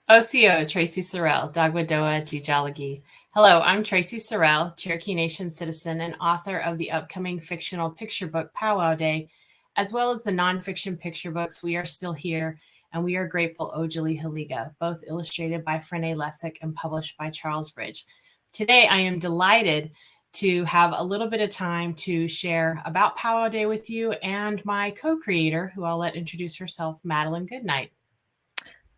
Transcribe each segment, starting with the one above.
OCO, Traci Sorell, Dagwadoa Jijalagi. Hello, I'm Traci Sorell, Cherokee Nation citizen and author of the upcoming fictional picture book Powwow Day, as well as the nonfiction picture books We Are Still Here and We Are Grateful Ojali Haliga, both illustrated by Frene Lessig and published by Charles Bridge. Today, I am delighted to have a little bit of time to share about Powwow Day with you and my co-creator, who I'll let introduce herself, Madelyn Goodnight.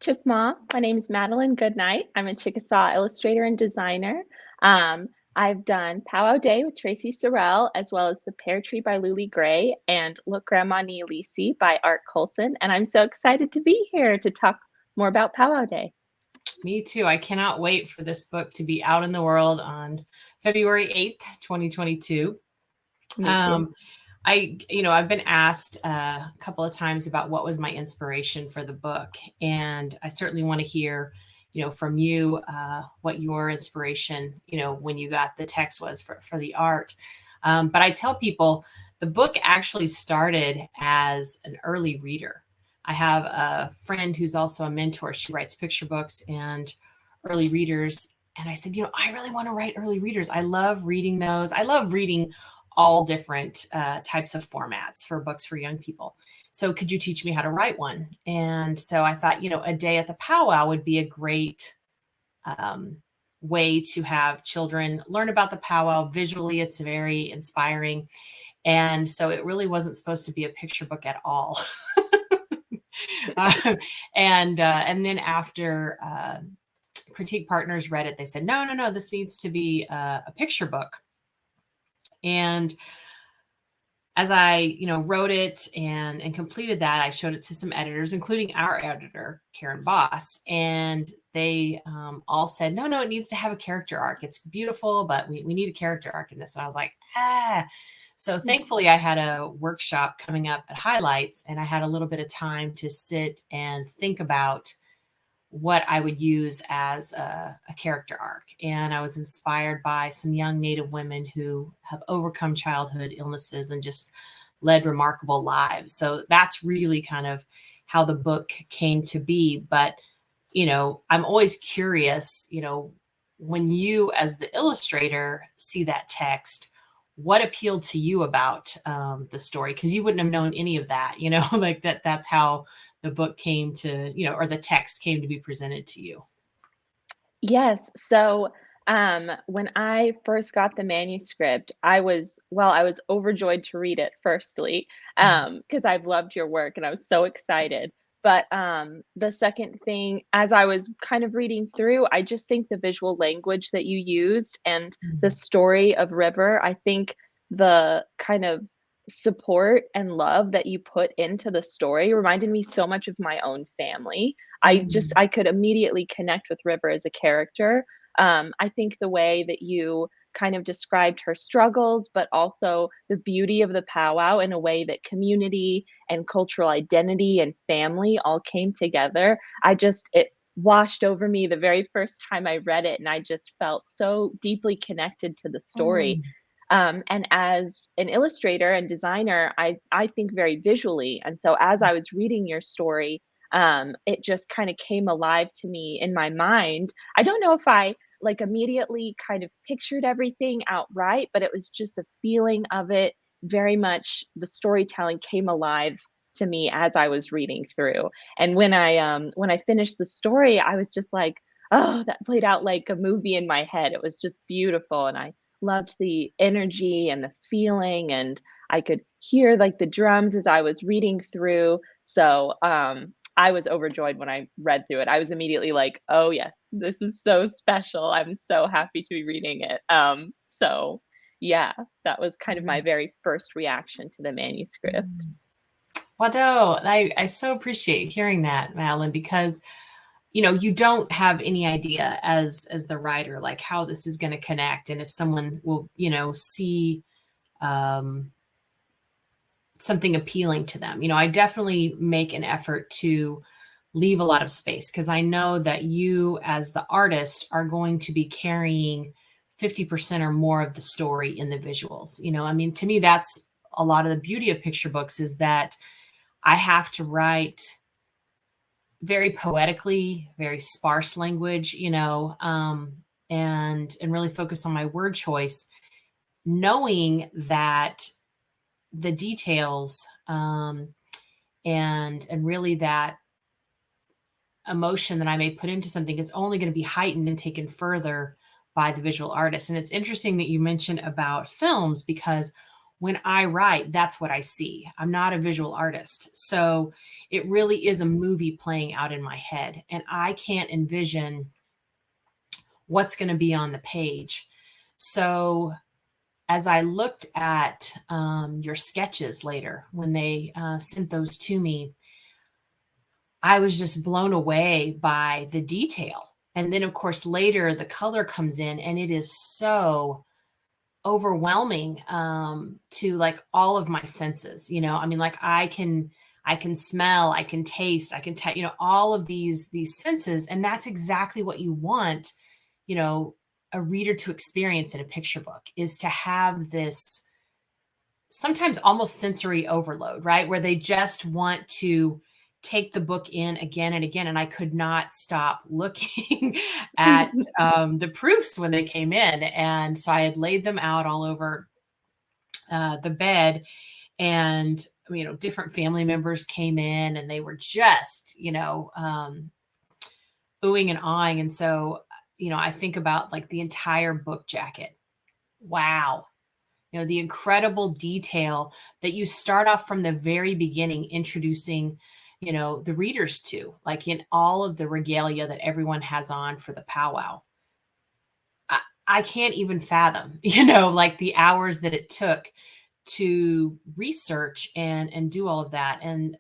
Chickma, my name is Madelyn Goodnight. I'm a Chickasaw illustrator and designer. I've done Powwow Day with Traci Sorell, as well as The Pear Tree by Luli Gray and Look Grandma Neolisi by Art Colson. And I'm so excited to be here to talk more about Powwow Day. Me too. I cannot wait for this book to be out in the world on February 8th, 2022. Me too. I've been asked a couple of times about what was my inspiration for the book, and I certainly want to hear, from you, what your inspiration, when you got the text was for the art. But I tell people the book actually started as an early reader. I have a friend who's also a mentor. She writes picture books and early readers. And I said, I really want to write early readers. I love reading those. I love reading all different types of formats for books for young people. So could you teach me how to write one? And so I thought, a day at the powwow would be a great way to have children learn about the powwow. Visually, it's very inspiring. And so it really wasn't supposed to be a picture book at all. And then after critique partners read it, they said, no, this needs to be a picture book. And as I, wrote it and completed that, I showed it to some editors, including our editor, Karen Boss, and they all said, no, it needs to have a character arc. It's beautiful, but we need a character arc in this. And I was like, So thankfully, I had a workshop coming up at Highlights, and I had a little bit of time to sit and think about what I would use as a character arc. And I was inspired by some young Native women who have overcome childhood illnesses and just led remarkable lives. So that's really kind of how the book came to be. But, I'm always curious, when you as the illustrator see that text, what appealed to you about the story? Because you wouldn't have known any of that, like that's how the book came to, or the text came to be presented to you. Yes. So when I first got the manuscript, I was overjoyed to read it firstly, because I've loved your work and I was so excited. But the second thing, as I was kind of reading through, I just think the visual language that you used and the story of River, I think the kind of support and love that you put into the story reminded me so much of my own family. I could immediately connect with River as a character. I think the way that you kind of described her struggles, but also the beauty of the powwow in a way that community and cultural identity and family all came together. It washed over me the very first time I read it, and I just felt so deeply connected to the story. And as an illustrator and designer, I think very visually. And so as I was reading your story, it just kind of came alive to me in my mind. I don't know if I like immediately kind of pictured everything outright, but it was just the feeling of it. Very much the storytelling came alive to me as I was reading through. And when I finished the story, I was just like, oh, that played out like a movie in my head. It was just beautiful, and I loved the energy and the feeling, and I could hear like the drums as I was reading through. So I was overjoyed when I read through it. I was immediately like, oh yes, this is so special. I'm so happy to be reading it. So yeah, that was kind of my very first reaction to the manuscript. Wado, I so appreciate hearing that, Madeline, because you don't have any idea as the writer, like how this is going to connect, and if someone will, see something appealing to them. I definitely make an effort to leave a lot of space because I know that you, as the artist, are going to be carrying 50% or more of the story in the visuals. I mean, to me, that's a lot of the beauty of picture books is that I have to write very poetically, very sparse language, and really focus on my word choice, knowing that the details, and really that emotion that I may put into something is only going to be heightened and taken further by the visual artist. And it's interesting that you mentioned about films, because when I write, that's what I see. I'm not a visual artist. So it really is a movie playing out in my head, and I can't envision what's going to be on the page. So as I looked at your sketches later, when they sent those to me, I was just blown away by the detail. And then, of course, later the color comes in, and it is so overwhelming to like all of my senses. I mean, like I can smell, I can taste, I can all of these senses, and that's exactly what you want, you know, a reader to experience in a picture book, is to have this sometimes almost sensory overload, right? Where they just want to take the book in again and again. And I could not stop looking at the proofs when they came in. And so I had laid them out all over the bed, and different family members came in, and they were just oohing and awing. And so I think about like the entire book jacket. Wow. The incredible detail that you start off from the very beginning introducing, the readers to, like in all of the regalia that everyone has on for the powwow. I can't even fathom, like the hours that it took to research and do all of that. And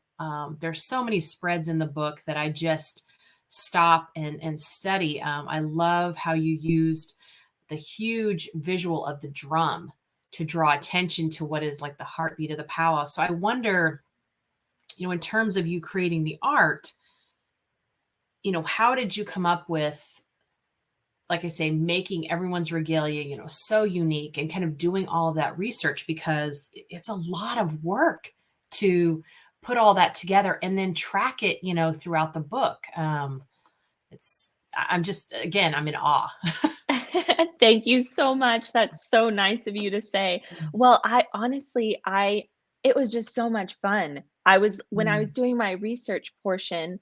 there's so many spreads in the book that I just stop and study. I love how you used the huge visual of the drum to draw attention to what is like the heartbeat of the powwow. So I wonder, in terms of you creating the art, how did you come up with, like I say, making everyone's regalia, so unique, and kind of doing all of that research, because it's a lot of work to put all that together and then track it, throughout the book. I'm just, again, I'm in awe. Thank you so much. That's so nice of you to say. Well, I honestly, it was just so much fun. When I was Mm, doing my research portion,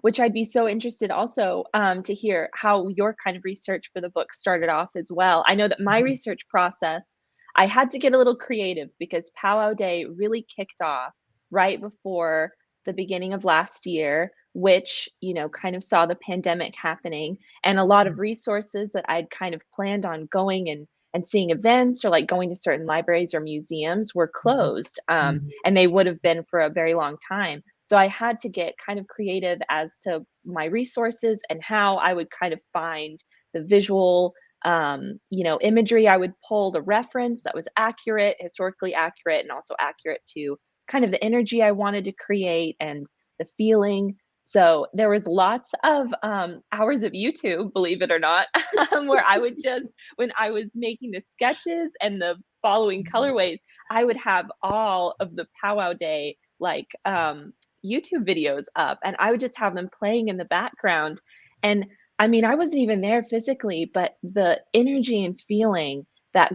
which I'd be so interested also to hear how your kind of research for the book started off as well. I know that my mhm, research process, I had to get a little creative because Powwow Day really kicked off right before the beginning of last year, which, kind of saw the pandemic happening, and a lot of mm, resources that I'd kind of planned on going and seeing events or like going to certain libraries or museums were mhm, closed, mhm, and they would have been for a very long time. So I had to get kind of creative as to my resources and how I would kind of find the visual, imagery I would pull to reference that was accurate, historically accurate, and also accurate to kind of the energy I wanted to create and the feeling. So there was lots of hours of YouTube, believe it or not, where I would just, when I was making the sketches and the following mhm, colorways, I would have all of the Powwow Day like YouTube videos up, and I would just have them playing in the background. And I mean, I wasn't even there physically, but the energy and feeling that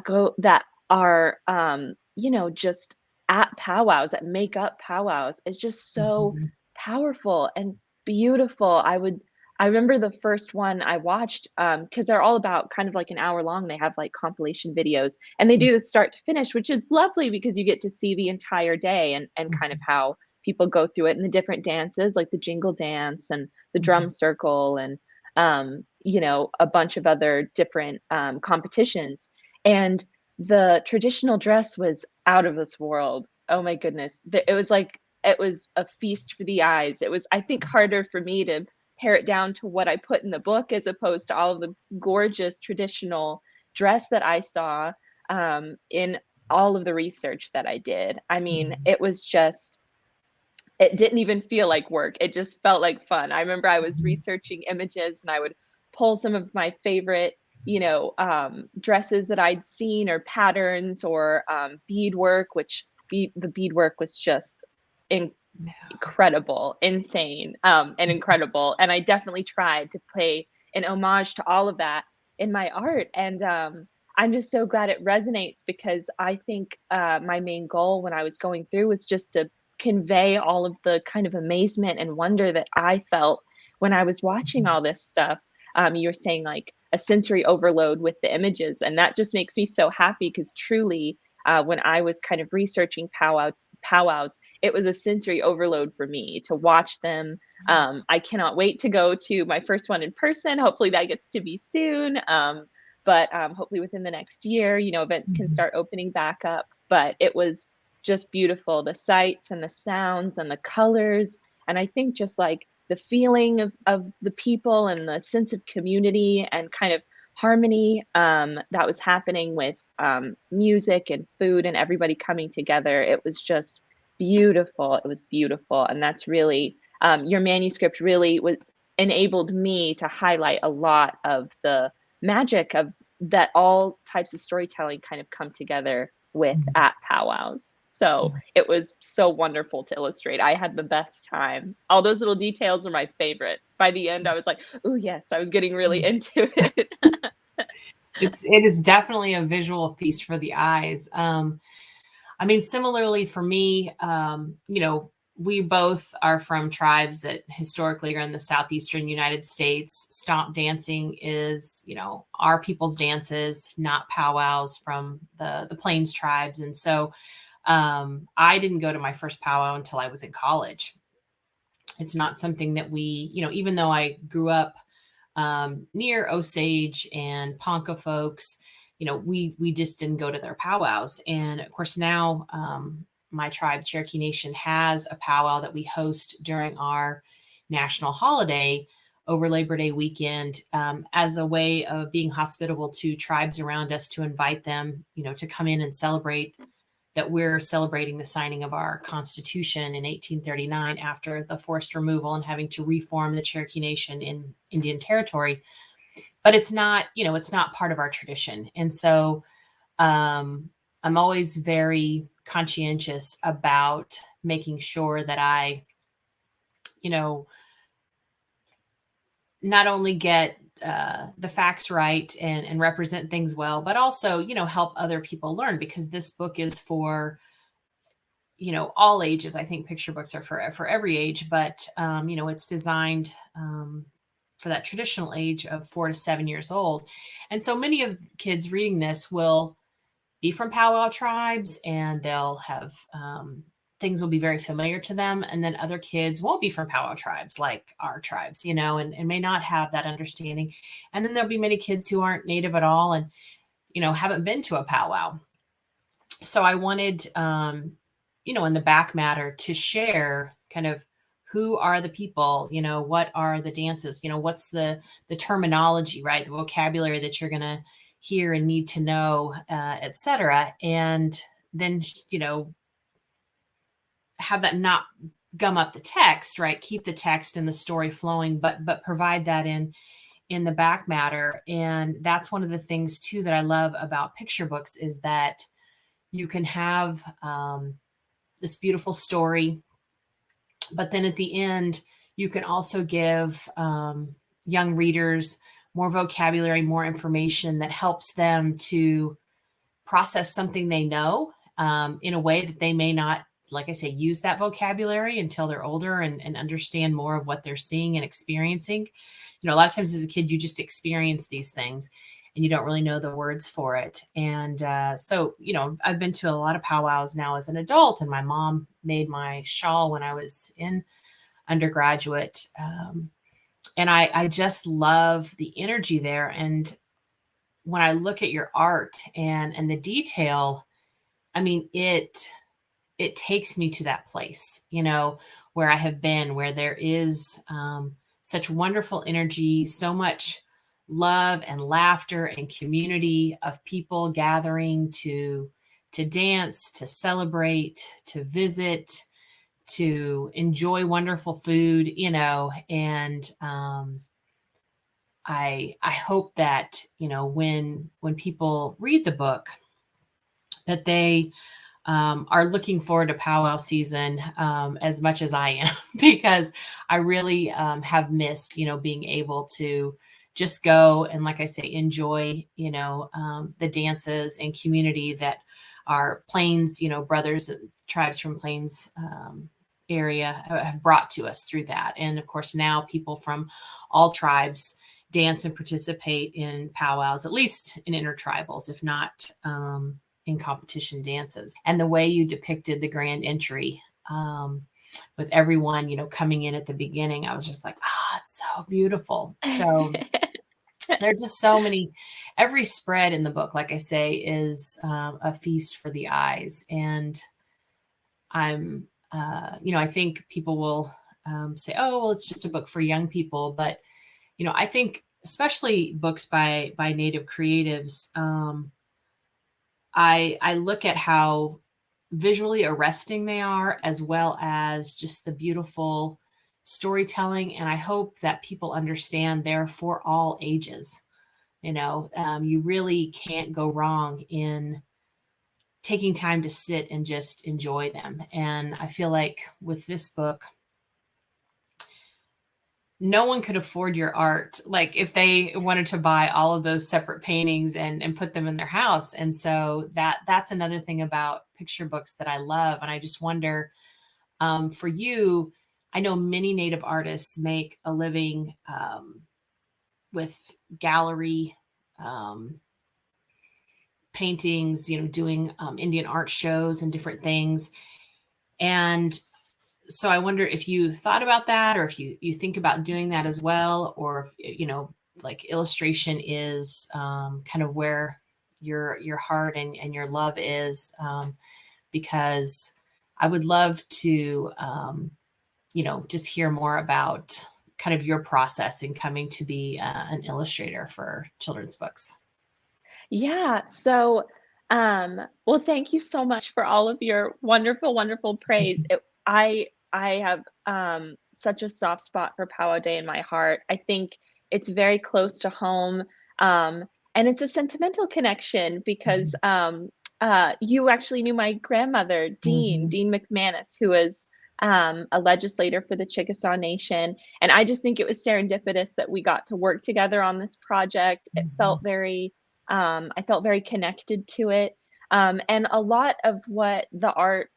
are just at powwows, that make up powwows, is just so mhm, powerful and beautiful. I remember the first one I watched, because they're all about kind of like an hour long. They have like compilation videos, and they mhm, do the start to finish, which is lovely because you get to see the entire day and kind of mhm, how people go through it, and the different dances like the jingle dance and the drum mhm, circle, and a bunch of other different competitions. And the traditional dress was out of this world. Oh my goodness. It was a feast for the eyes. It was, I think, harder for me to pare it down to what I put in the book as opposed to all of the gorgeous traditional dress that I saw in all of the research that I did. I mean, mhm, it didn't even feel like work. It just felt like fun. I remember I was mhm, researching images and I would pull some of my favorite, dresses that I'd seen or patterns or beadwork, the beadwork was just incredible, insane, and incredible. And I definitely tried to play an homage to all of that in my art. And I'm just so glad it resonates because I think my main goal when I was going through was just to convey all of the kind of amazement and wonder that I felt when I was watching all this stuff. You were saying like a sensory overload with the images, and that just makes me so happy because truly, when I was kind of researching powwows, it was a sensory overload for me to watch them. I cannot wait to go to my first one in person. Hopefully that gets to be soon. But hopefully within the next year, you know, events can start opening back up. But it was just beautiful, the sights and the sounds and the colors. And I think just like the feeling of the people and the sense of community and kind of harmony that was happening with music and food and everybody coming together. It was just beautiful. It was beautiful. And that's really, your manuscript really was enabled me to highlight a lot of the magic of that all types of storytelling kind of come together with at powwows. So it was so wonderful to illustrate. I had the best time. All those little details are my favorite. By the end, I was like, oh, yes, I was getting really into it. It is definitely a visual feast for the eyes. I mean, similarly for me, you know, we both are from tribes that historically are in the southeastern United States. Stomp dancing is, you know, our people's dances, not powwows from the Plains tribes. And so I didn't go to my first powwow until I was in college. It's not something that we, you know, even though I grew up near Osage and Ponca folks, you know, we just didn't go to their powwows. And of course, now my tribe, Cherokee Nation, has a powwow that we host during our national holiday over Labor Day weekend as a way of being hospitable to tribes around us, to invite them, you know, to come in and celebrate that we're celebrating the signing of our Constitution in 1839 after the forced removal and having to reform the Cherokee Nation in Indian Territory. But it's not, you know, it's not part of our tradition. And so I'm always very conscientious about making sure that I, you know, not only get the facts right and represent things well, but also, you know, help other people learn, because this book is for, you know, all ages. I think picture books are for every age, but you know, it's designed for that traditional age of 4 to 7 years old. And so many of kids reading this will be from powwow tribes, and they'll have things will be very familiar to them. And then other kids won't be from powwow tribes like our tribes, you know, and may not have that understanding. And then there'll be many kids who aren't native at all and, you know, haven't been to a powwow. So I wanted, you know, in the back matter to share kind of who are the people, you know, what are the dances, you know, what's the terminology, right? The vocabulary that you're going to hear and need to know, et cetera. And then, you know, have that not gum up the text, right? Keep the text and the story flowing, but provide that in the back matter. And that's one of the things too that I love about picture books is that you can have this beautiful story, but then at the end, you can also give young readers more vocabulary, more information that helps them to process something they know in a way that they may not, like I say, use that vocabulary until they're older and understand more of what they're seeing and experiencing. You know, a lot of times as a kid, you just experience these things and you don't really know the words for it. And so, you know, I've been to a lot of powwows now as an adult, and my mom made my shawl when I was in undergraduate. And I just love the energy there. And when I look at your art and the detail, I mean, it takes me to that place, you know, where I have been, where there is such wonderful energy, so much love and laughter and community of people gathering to dance, to celebrate, to visit, to enjoy wonderful food, you know, and I hope that, you know, when people read the book, that they are looking forward to powwow season as much as I am because I really have missed, being able to just go and, like I say, enjoy, the dances and community that our Plains, brothers and tribes from Plains area have brought to us through that. And of course, now people from all tribes dance and participate in powwows, at least in intertribals, if not in competition dances. And the way you depicted the grand entry with everyone, coming in at the beginning, I was just like, so beautiful. So there are just so many, every spread in the book, like I say, is a feast for the eyes. And I think people will say, oh, well, it's just a book for young people. But, I think especially books by Native creatives, I look at how visually arresting they are, as well as just the beautiful storytelling. And I hope that people understand they're for all ages. You really can't go wrong in taking time to sit and just enjoy them. And I feel like with this book, no one could afford your art, like if they wanted to buy all of those separate paintings and put them in their house. And so that's another thing about picture books that I love. And I just wonder, for you, I know many Native artists make a living with gallery paintings, doing Indian art shows and different things. And so I wonder if you thought about that, or if you think about doing that as well, or if, like illustration is kind of where your heart and your love is, because I would love to, just hear more about kind of your process in coming to be an illustrator for children's books. Yeah. So, well, thank you so much for all of your wonderful, wonderful praise. I have such a soft spot for Powwow Day in my heart. I think it's very close to home, and it's a sentimental connection because you actually knew my grandmother, Mhm. Dean McManus, who was a legislator for the Chickasaw Nation, and I just think it was serendipitous that we got to work together on this project. It felt Mhm. very I felt very connected to it. And a lot of what the art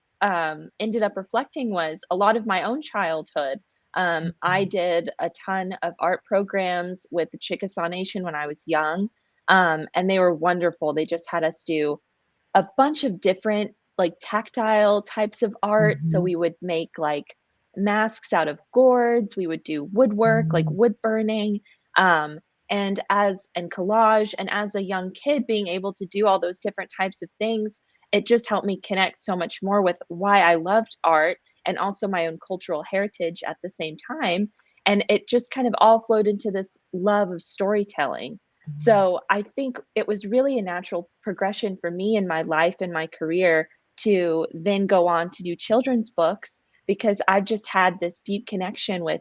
ended up reflecting was a lot of my own childhood. I Mhm. did a ton of art programs with the Chickasaw Nation when I was young, and they were wonderful. They just had us do a bunch of different, like, tactile types of art. So Mhm. we would make, like, masks out of gourds, we would do woodwork, like Mhm. wood burning, um, and collage, and as a young kid, being able to do all those different types of things, it just helped me connect so much more with why I loved art and also my own cultural heritage at the same time, and it just kind of all flowed into this love of storytelling. Mhm. So I think it was really a natural progression for me in my life and my career to then go on to do children's books because I've just had this deep connection with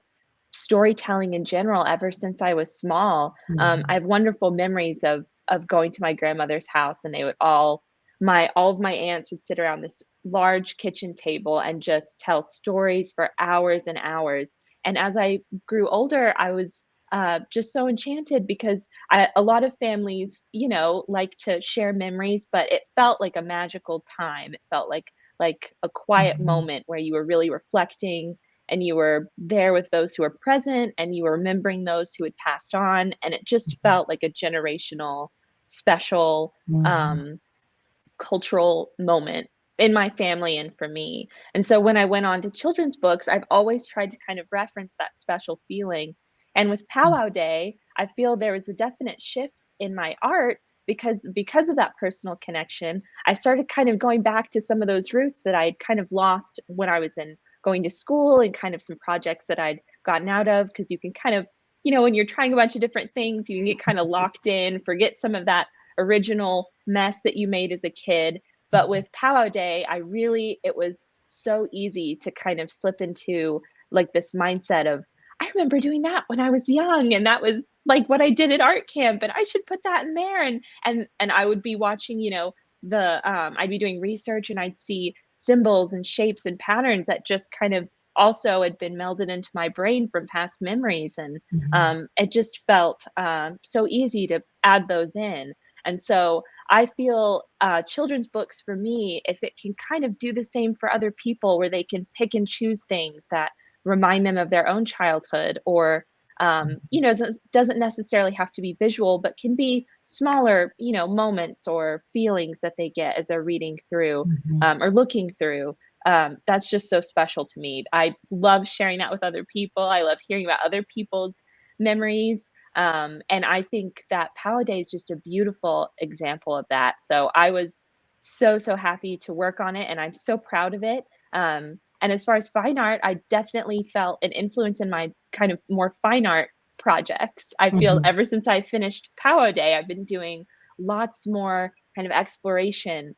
storytelling in general ever since I was small. I Mhm. have wonderful memories of going to my grandmother's house, and they would all of my aunts would sit around this large kitchen table and just tell stories for hours and hours. And as I grew older, I was just so enchanted because a lot of families, like to share memories, but it felt like a magical time. It felt like a quiet Mhm. moment where you were really reflecting and you were there with those who were present and you were remembering those who had passed on, and it just Mhm. felt like a generational, special, Mhm. um, cultural moment in my family and for me. And so when I went on to children's books, I've always tried to kind of reference that special feeling. And with Powwow Day, I feel there was a definite shift in my art because of that personal connection. I started kind of going back to some of those roots that I'd kind of lost when I was in going to school and kind of some projects that I'd gotten out of because you can kind of, when you're trying a bunch of different things, you can get kind of locked in, forget some of that original mess that you made as a kid. But with Powwow Day, it was so easy to kind of slip into like this mindset of, I remember doing that when I was young, and that was like what I did at art camp, and I should put that in there. And I would be watching, I'd be doing research and I'd see symbols and shapes and patterns that just kind of also had been melded into my brain from past memories. And Mhm. it just felt so easy to add those in. And so I feel children's books for me, if it can kind of do the same for other people, where they can pick and choose things that remind them of their own childhood, or doesn't necessarily have to be visual, but can be smaller, moments or feelings that they get as they're reading through Mhm. or looking through. That's just so special to me. I love sharing that with other people. I love hearing about other people's memories. And I think that Power Day is just a beautiful example of that. So I was so, so happy to work on it, and I'm so proud of it. And as far as fine art, I definitely felt an influence in my kind of more fine art projects. I feel Mhm. ever since I finished Powwow Day, I've been doing lots more kind of exploration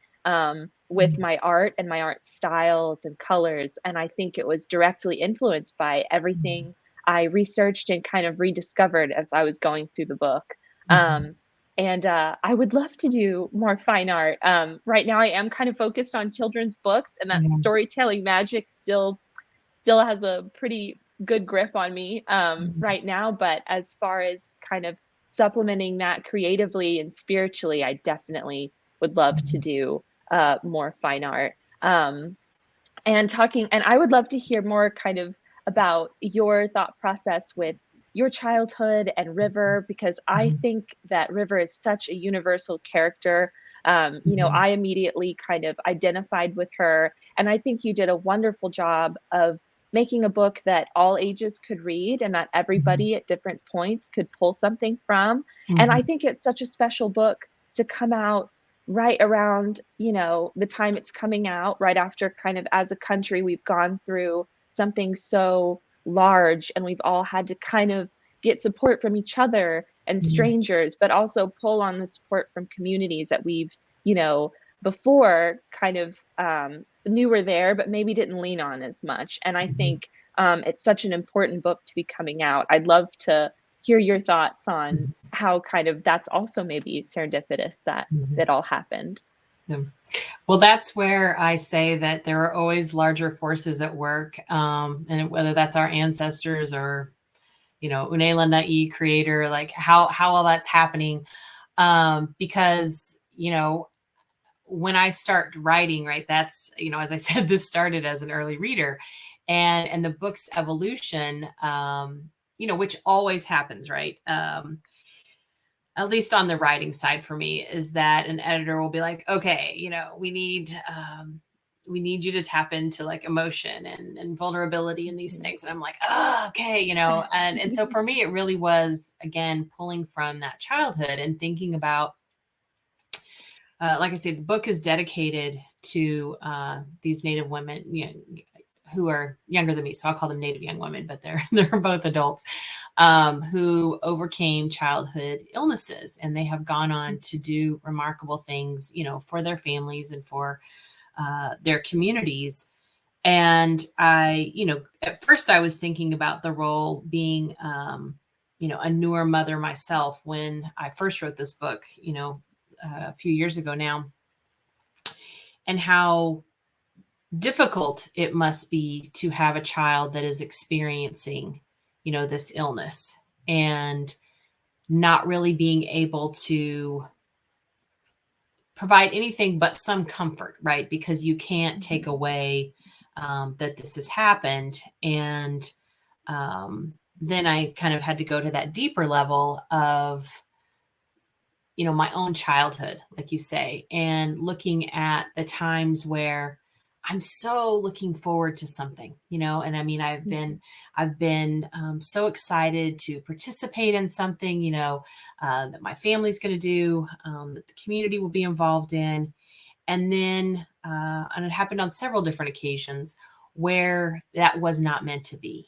with Mhm. my art and my art styles and colors. And I think it was directly influenced by Mhm. everything I researched and kind of rediscovered as I was going through the book. Mhm. Um, and I would love to do more fine art. Right now, I am kind of focused on children's books, and that Yeah. storytelling magic still has a pretty good grip on me Mhm. right now. But as far as kind of supplementing that creatively and spiritually, I definitely would love to Mhm. do more fine art. Um, and I would love to hear more kind of about your thought process with your childhood and River, because I Mhm. think that River is such a universal character. Mhm. I immediately kind of identified with her, and I think you did a wonderful job of making a book that all ages could read and that Mhm. everybody at different points could pull something from. And I Mhm. think it's such a special book to come out right around, the time it's coming out, right after kind of as a country, we've gone through something so large and we've all had to kind of get support from each other and Mhm. strangers, but also pull on the support from communities that we've, you know, before kind of knew were there, but maybe didn't lean on as much. And I Mhm. think it's such an important book to be coming out. I'd love to hear your thoughts on how kind of that's also maybe serendipitous that Mhm. that all happened. Yeah. Well, that's where I say that there are always larger forces at work, and whether that's our ancestors or Unela Na'i creator, like how all that's happening, because when I start writing, right, that's as I said, this started as an early reader, and the book's evolution, which always happens, right? At least on the writing side for me, is that an editor will be like, okay, we need you to tap into like emotion and vulnerability and these Mhm. things. And I'm like, oh, okay, and so for me, it really was, again, pulling from that childhood and thinking about, like I said, the book is dedicated to these Native women, who are younger than me. So I'll call them Native young women, but they're they're both adults, who overcame childhood illnesses, and they have gone on to do remarkable things, for their families and for their communities. And at first I was thinking about the role being, a newer mother myself when I first wrote this book, a few years ago now, and how difficult it must be to have a child that is experiencing, this illness, and not really being able to provide anything but some comfort, right? Because you can't take Mhm. away that this has happened. And then I kind of had to go to that deeper level of, my own childhood, like you say, and looking at the times where I'm so looking forward to something, and I mean, Mhm. I've been so excited to participate in something, that my family's going to do, that the community will be involved in. And then, and it happened on several different occasions where that was not meant to be.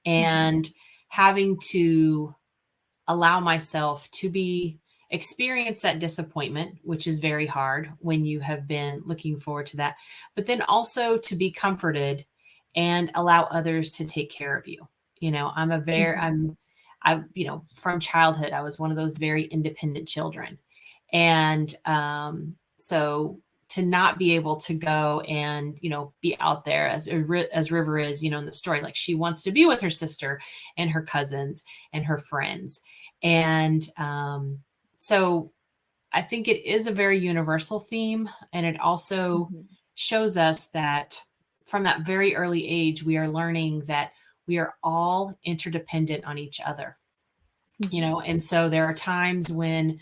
Mhm. And having to allow myself to be experience that disappointment, which is very hard when you have been looking forward to that, but then also to be comforted and allow others to take care of you. I'm a very Mhm. from childhood I was one of those very independent children. And So to not be able to go and, be out there as River is, in the story, like she wants to be with her sister and her cousins and her friends. And so I think it is a very universal theme. And it also Mhm. shows us that from that very early age, we are learning that we are all interdependent on each other, Mhm. and so there are times when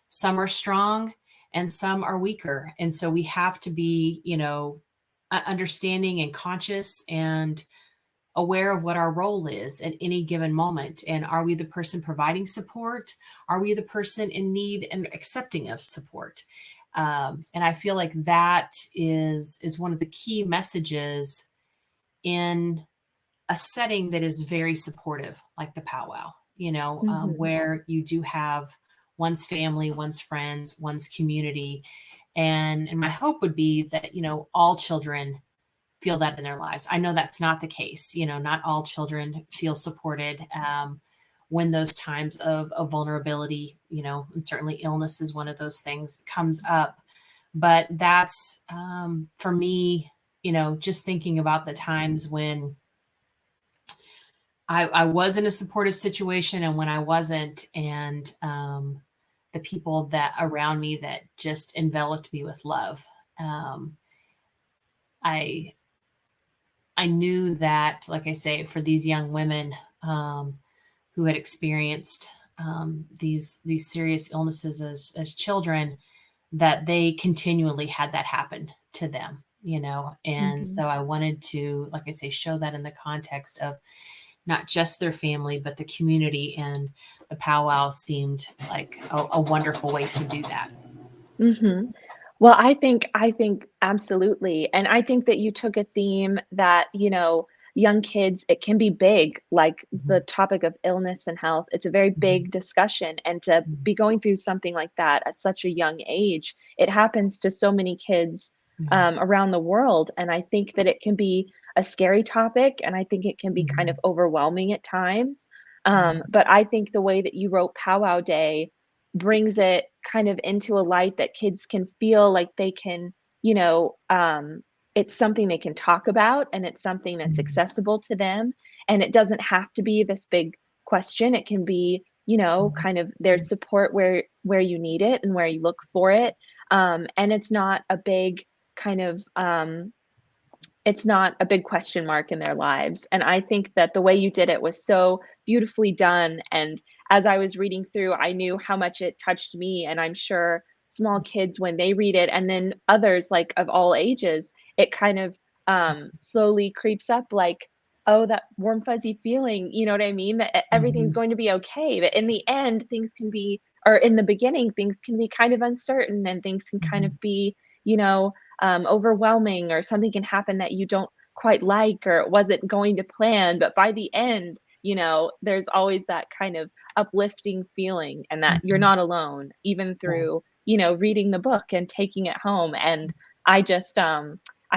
some are strong and some are weaker. And so we have to be, understanding and conscious and aware of what our role is at any given moment. And are we the person providing support? Are we the person in need and accepting of support? And I feel like that is one of the key messages in a setting that is very supportive, like the powwow, Mhm. where you do have one's family, one's friends, one's community. And my hope would be that, all children feel that in their lives. I know that's not the case. Not all children feel supported when those times of vulnerability, and certainly illness is one of those things comes up. But that's for me, just thinking about the times when I was in a supportive situation and when I wasn't, and the people that around me that just enveloped me with love. Um, I I knew that, like I say, for these young women who had experienced these serious illnesses as children, that they continually had that happen to them, and Mhm. so I wanted to, like I say, show that in the context of not just their family, but the community. And the powwow seemed like a wonderful way to do that. Mhm. Well, I think absolutely, and I think that you took a theme that, young kids, it can be big, like the Mhm, topic of illness and health. It's a very mhm, big discussion, and to mhm, be going through something like that at such a young age, it happens to so many kids, mhm, around the world, and I think that it can be a scary topic, and I think it can be kind of mhm, overwhelming at times. mhm, But I think the way that you wrote Powwow Day brings it kind of into a light that kids can feel like they can, you know, um, it's something they can talk about and it's something that's mhm, accessible to them. And it doesn't have to be this big question. It can be, mhm, kind of there's support where you need it and where you look for it. And it's not a big kind of it's not a big question mark in their lives. And I think that the way you did it was so beautifully done. And as I was reading through, I knew how much it touched me. And I'm sure small kids, when they read it, and then others like of all ages, it kind of slowly creeps up like, oh, that warm, fuzzy feeling. You know what I mean? That everything's mhm, going to be okay. But in the end, things can be, or in the beginning, things can be kind of uncertain and things can kind of mhm, be, overwhelming, or something can happen that you don't quite like or it wasn't going to plan. But by the end, there's always that kind of uplifting feeling and that you're mhm. not alone, even Right. through, reading the book and taking it home. And I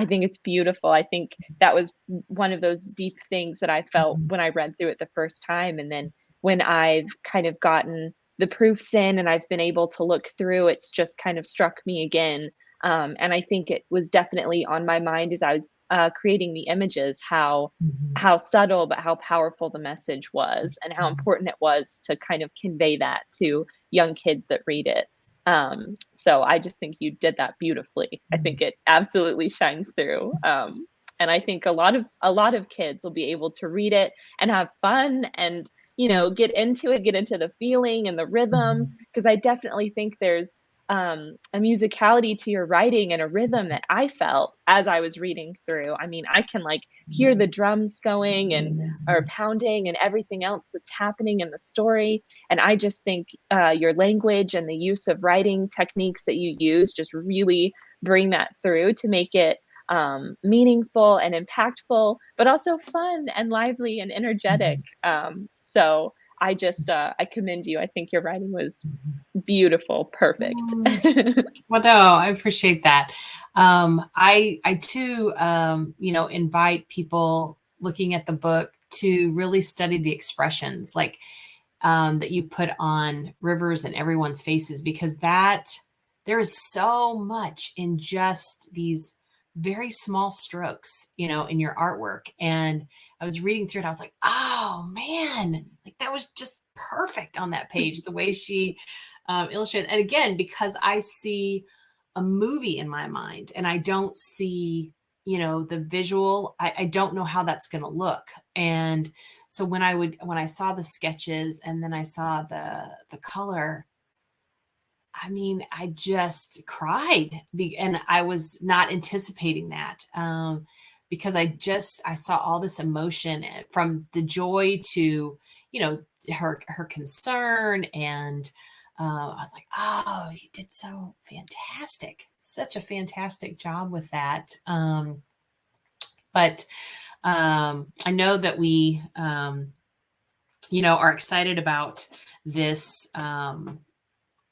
think it's beautiful. I think that was one of those deep things that I felt Mhm, when I read through it the first time. And then when I've kind of gotten the proofs in and I've been able to look through, it's just kind of struck me again, and I think it was definitely on my mind as I was creating the images, mhm, how subtle but how powerful the message was, and how mhm, important it was to kind of convey that to young kids that read it. So I just think you did that beautifully. I think mhm, it absolutely shines through. And I think a lot of kids will be able to read it and have fun and get into the feeling and the rhythm, mhm, because I definitely think there's a musicality to your writing and a rhythm that I felt as I was reading through. I mean, I can like hear the drums going and or pounding and everything else that's happening in the story. And I just think your language and the use of writing techniques that you use just really bring that through to make it meaningful and impactful, but also fun and lively and energetic. mhm, So I commend you. I think your writing was mhm. beautiful, perfect. Oh, well, no, I appreciate that. I too, invite people looking at the book to really study the expressions, like that you put on Rivers and everyone's faces, because that there is so much in just these very small strokes, in your artwork. And I was reading through it. I was like, oh man, like that was just perfect on that page, the way she illustrated. And again, because I see a movie in my mind and I don't see, the visual, I don't know how that's going to look. And so when I saw the sketches and then I saw the color, I mean, I just cried, and I was not anticipating that, because I saw all this emotion, from the joy to, her concern, and I was like, oh, you did so fantastic, such a fantastic job with that. But I know that we, are excited about this.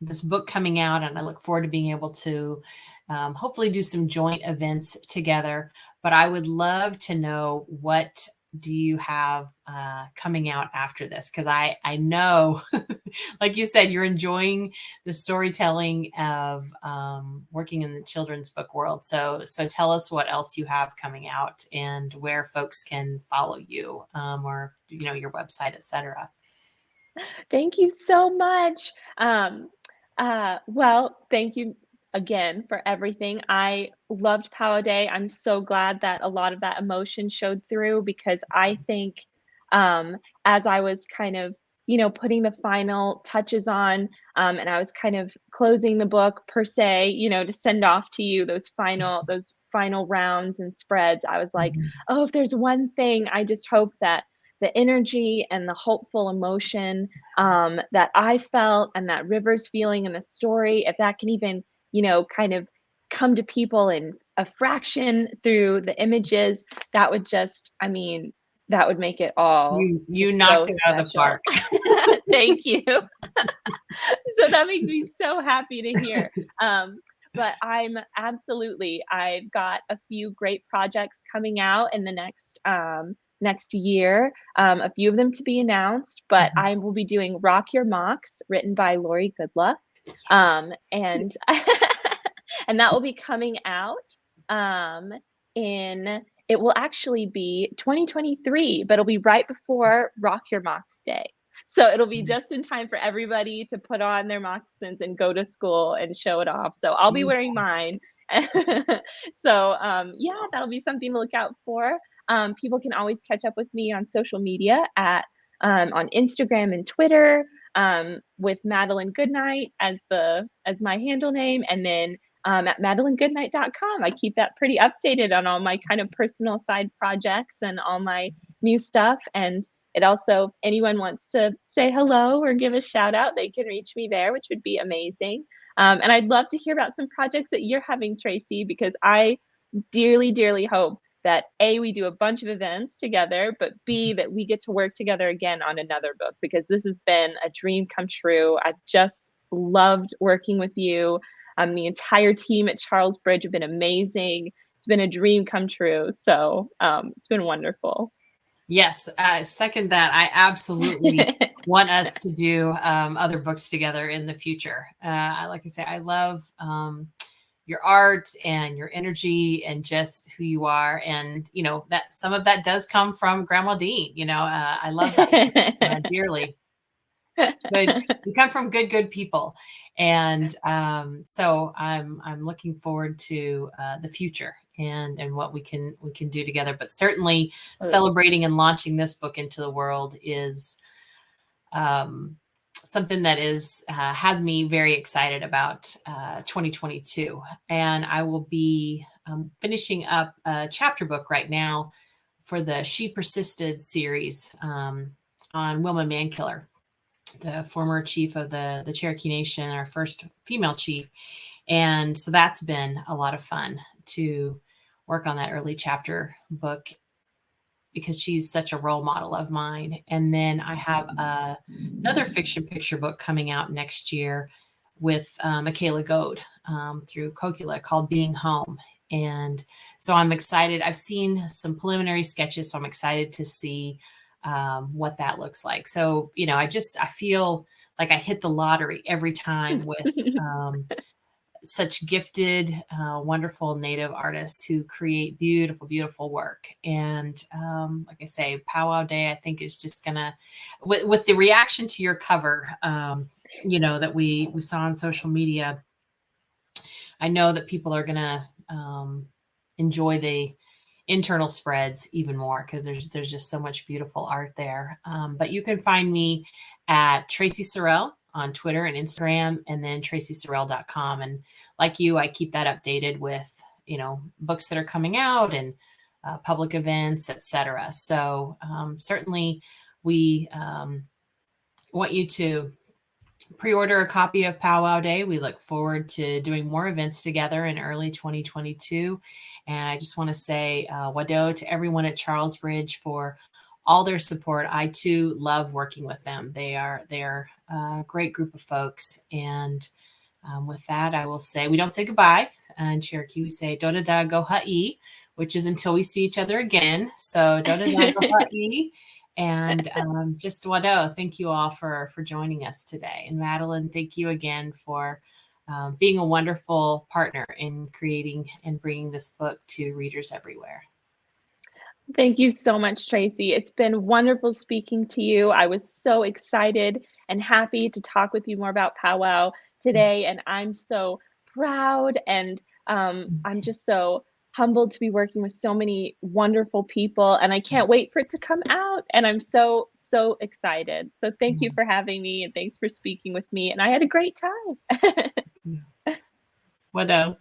This book coming out, and I look forward to being able to hopefully do some joint events together. But I would love to know, what do you have coming out after this? Because I know, like you said, you're enjoying the storytelling of working in the children's book world. So tell us what else you have coming out and where folks can follow you, or your website, etc. Thank you so much. Well, thank you again for everything. I loved Powwow Day. I'm so glad that a lot of that emotion showed through, because I think, as I was kind of, putting the final touches on, and I was kind of closing the book per se, to send off to you those final rounds and spreads, I was like, Mhm. oh, if there's one thing, I just hope that the energy and the hopeful emotion, that I felt, and that River's feeling in the story, if that can even, kind of come to people in a fraction through the images, that would just, I mean, that would make it all You just so knocked it out of the special. park. Thank you. So that makes me so happy to hear. But I've got a few great projects coming out in the next year. A few of them to be announced, but Mhm. I will be doing Rock Your Mocks, written by Lori Goodluck. And and that will be coming out um in it will actually be 2023, but it'll be right before Rock Your Mocks Day. So it'll be just Yes. in time for everybody to put on their moccasins and go to school and show it off. So I'll be wearing Fantastic. mine. So yeah, that'll be something to look out for. People can always catch up with me on social media on Instagram and Twitter, with Madelyn Goodnight as my handle name, and then at madelyngoodnight.com. I keep that pretty updated on all my kind of personal side projects and all my new stuff. And it also, if anyone wants to say hello or give a shout out, they can reach me there, which would be amazing. And I'd love to hear about some projects that you're having, Traci, because I dearly, dearly hope that A, we do a bunch of events together, but B, that we get to work together again on another book, because this has been a dream come true. I've just loved working with you. The entire team at Charles Bridge have been amazing. It's been a dream come true. So it's been wonderful. Yes, second that. I absolutely want us to do other books together in the future. Like I say, I love your art and your energy and just who you are, and that some of that does come from Grandma Dean. I love that dearly. Good, we come from good people, and so I'm looking forward to the future, and what we can do together. But certainly, celebrating and launching this book into the world is something that is has me very excited about 2022. And I will be finishing up a chapter book right now for the She Persisted series, on Wilma Mankiller, the former chief of the Cherokee Nation, our first female chief. And so that's been a lot of fun to work on that early chapter book, because she's such a role model of mine. And then I have another fiction picture book coming out next year with Michaela Goad, through Cocula, called Being Home. And so I'm excited. I've seen some preliminary sketches, so I'm excited to see what that looks like. So, I feel like I hit the lottery every time with such gifted, wonderful Native artists who create beautiful, beautiful work. And like I say, Powwow Day, I think is just gonna, with the reaction to your cover, that we saw on social media. I know that people are gonna enjoy the internal spreads even more because there's just so much beautiful art there. But you can find me at Traci Sorell on Twitter and Instagram, and then tracisorell.com. And like you, I keep that updated with books that are coming out and public events, etc. So certainly we want you to pre-order a copy of Powwow Day. We look forward to doing more events together in early 2022. And I just want to say wado to everyone at Charles Bridge for all their support. I too love working with them. They're a great group of folks. And with that, I will say we don't say goodbye. In Cherokee, we say "Doda da go ha'i," which is until we see each other again. So "Doda da go ha'i." And just wado, thank you all for joining us today. And Madelyn, thank you again for being a wonderful partner in creating and bringing this book to readers everywhere. Thank you so much, Traci. It's been wonderful speaking to you. I was so excited and happy to talk with you more about powwow today, and I'm so proud and I'm just so humbled to be working with so many wonderful people, and I can't wait for it to come out, and I'm so, so excited. So thank you for having me, and thanks for speaking with me, and I had a great time. Wado.